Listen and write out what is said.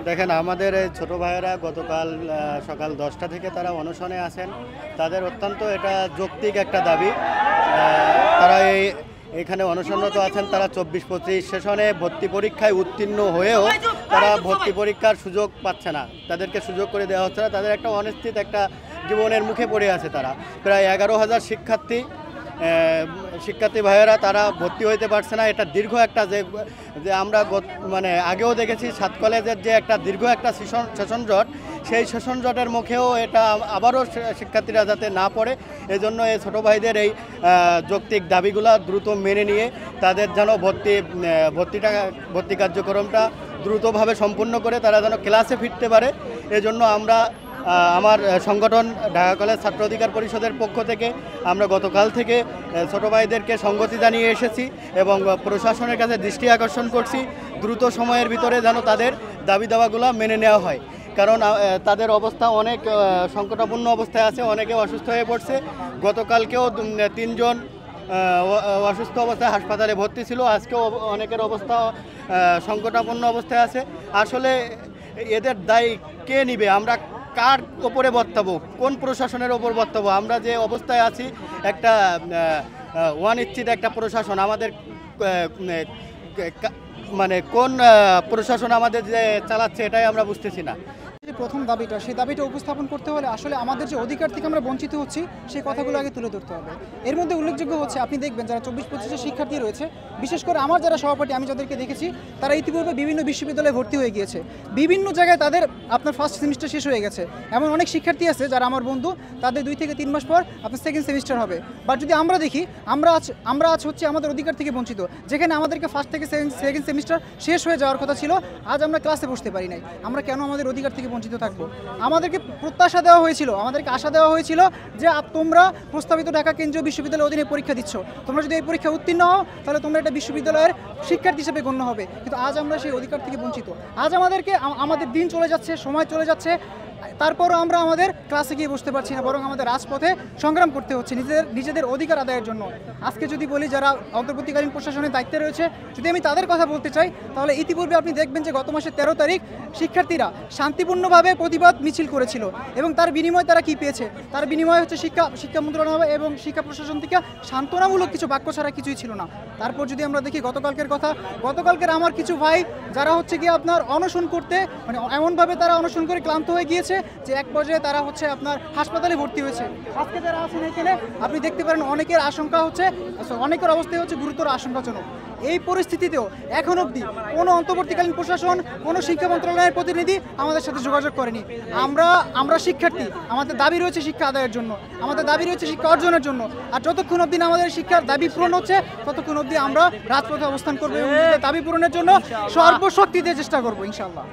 দেখেন আমাদের এই ছোট ভাইয়েরা গতকাল সকাল 10টা থেকে তারা অনশনে আছেন। তাদের অত্যন্ত এটা যৌক্তিক একটা দাবি। তারা এখানে অনশনরত আছেন। তারা 24-25 সেশনে ভর্তি পরীক্ষায় উত্তীর্ণ হয়েও তারা ভর্তি পরীক্ষার সুযোগ পাচ্ছে না, তাদেরকে সুযোগ করে দেওয়া হচ্ছে না। তাদের একটা অনিশ্চিত একটা জীবনের মুখে পড়ে আছে। তারা প্রায় 11,000 শিক্ষার্থী ভাইয়েরা তারা ভর্তি হইতে পারছে না। এটা দীর্ঘ একটা যে আমরা মানে আগেও দেখেছি 7 কলেজের যে একটা দীর্ঘ একটা সেশন জট, সেই সেশন জটের মুখেও এটা আবারও শিক্ষার্থীরা যাতে না পড়ে, এজন্য এই ছোটো ভাইদের এই যৌক্তিক দাবিগুলো দ্রুত মেনে নিয়ে তাদের যেন ভর্তি কার্যক্রমটা দ্রুতভাবে সম্পূর্ণ করে তারা যেন ক্লাসে ফিরতে পারে। এজন্য আমরা আমার সংগঠন ঢাকা কলেজ ছাত্র অধিকার পরিষদের পক্ষ থেকে আমরা গতকাল থেকে ছোটো ভাইদেরকে সংগতি জানিয়ে এসেছি এবং প্রশাসনের কাছে দৃষ্টি আকর্ষণ করছি দ্রুত সময়ের ভিতরে যেন তাদের দাবি দাওয়াগুলো মেনে নেওয়া হয়। কারণ তাদের অবস্থা অনেক সংকটাপূর্ণ অবস্থায় আছে, অনেকে অসুস্থ হয়ে পড়ছে। গতকালকেও 3 জন অসুস্থ অবস্থায় হাসপাতালে ভর্তি ছিল, আজকেও অনেকের অবস্থা সংকটাপূর্ণ অবস্থায় আছে। আসলে এদের দায় কে নিবে? আমরা কার ওপরে বর্তাবো? কোন প্রশাসনের ওপর বর্তাবো? আমরা যে অবস্থায় আছি একটা অনিশ্চিত একটা প্রশাসন আমাদের, মানে কোন প্রশাসন আমাদের যে চালাচ্ছে এটাই আমরা বুঝতেছি না। প্রথম দাবিটা, সেই দাবিটা উপস্থাপন করতে হলে আসলে আমাদের যে অধিকার থেকে আমরা বঞ্চিত হচ্ছি সেই কথাগুলো আগে তুলে ধরতে হবে। এর মধ্যে উল্লেখযোগ্য হচ্ছে, আপনি দেখবেন যারা 24-25 শিক্ষার্থী রয়েছে, বিশেষ করে আমার যারা সহপাঠী, আমি যাদেরকে দেখেছি তারা ইতিপূর্বে বিভিন্ন বিশ্ববিদ্যালয়ে ভর্তি হয়ে গিয়েছে, বিভিন্ন জায়গায় তাদের আপনার ফার্স্ট সেমিস্টার শেষ হয়ে গেছে। এমন অনেক শিক্ষার্থী আছে যারা আমার বন্ধু, তাদের 2 থেকে 3 মাস পর আপনার সেকেন্ড সেমিস্টার হবে। বাট যদি আমরা দেখি, আমরা আজ হচ্ছে আমাদের অধিকার থেকে বঞ্চিত। যেখানে আমাদেরকে ফার্স্ট থেকে সেকেন্ড সেমিস্টার শেষ হয়ে যাওয়ার কথা ছিল, আজ আমরা ক্লাসে বসতে পারি নাই। আমরা কেন আমাদের অধিকার থেকে বঞ্চিত থাকবো? আমাদেরকে প্রত্যাশা দেওয়া হয়েছিল, আমাদেরকে আশা দেওয়া হয়েছিল যে তোমরা প্রস্তাবিত ঢাকা কেন্দ্রীয় বিশ্ববিদ্যালয়ের অধীনে পরীক্ষা দিচ্ছ, তোমরা যদি এই পরীক্ষা উত্তীর্ণ হও তাহলে তোমরা একটা বিশ্ববিদ্যালয়ের শিক্ষার্থী হিসেবে গণ্য হবে। কিন্তু আজ আমরা সেই অধিকার থেকে বঞ্চিত। আজ আমাদের দিন চলে যাচ্ছে, সময় চলে যাচ্ছে, তারপরও আমরা আমাদের ক্লাসে গিয়ে বসতে পারছি না, বরং আমাদের রাজপথে সংগ্রাম করতে হচ্ছে নিজেদের অধিকার আদায়ের জন্য। আজকে যদি বলি যারা অন্তর্বর্তীকালীন প্রশাসনের দায়িত্বে রয়েছে, যদি আমি তাদের কথা বলতে চাই, তাহলে ইতিপূর্বে আপনি দেখবেন যে গত মাসের 13 তারিখ শিক্ষার্থীরা শান্তিপূর্ণভাবে প্রতিবাদ মিছিল করেছিল এবং তার বিনিময়ে তারা কি পেয়েছে? তার বিনিময়ে হচ্ছে শিক্ষা মন্ত্রণালয় এবং শিক্ষা প্রশাসন থেকে সান্ত্বনামূলক কিছু বাক্য ছাড়া কিছুই ছিল না। তারপর যদি আমরা দেখি গতকালকের কথা, গতকালকের আমার কিছু ভাই যারা হচ্ছে গিয়ে আপনার অনশন করতে, মানে এমনভাবে তারা অনশন করে ক্লান্ত হয়ে গিয়েছে যে এক পর্যায়ে তারা হচ্ছে আপনার হাসপাতালে ভর্তি হয়েছে। আজকে যারা আছেন এখানে আপনি দেখতে পারেন অনেকের আশঙ্কা হচ্ছে, অনেকের অবস্থায় হচ্ছে গুরুতর আশঙ্কাজনক। এই পরিস্থিতিতেও এখন অবধি কোনো অন্তর্বর্তীকালীন প্রশাসন, কোনো শিক্ষা মন্ত্রণালয়ের প্রতিনিধি আমাদের সাথে যোগাযোগ করেনি। আমরা শিক্ষার্থী, আমাদের দাবি রয়েছে শিক্ষা আদায়ের জন্য, আমাদের দাবি রয়েছে শিক্ষা অর্জনের জন্য। আর যতক্ষণ অবধি আমাদের শিক্ষার দাবি পূরণ হচ্ছে, ততক্ষণ অবধি আমরা রাজপথে অবস্থান করবো এবং দাবি পূরণের জন্য সর্বশক্তি দিয়ে চেষ্টা করবো ইনশাআল্লাহ।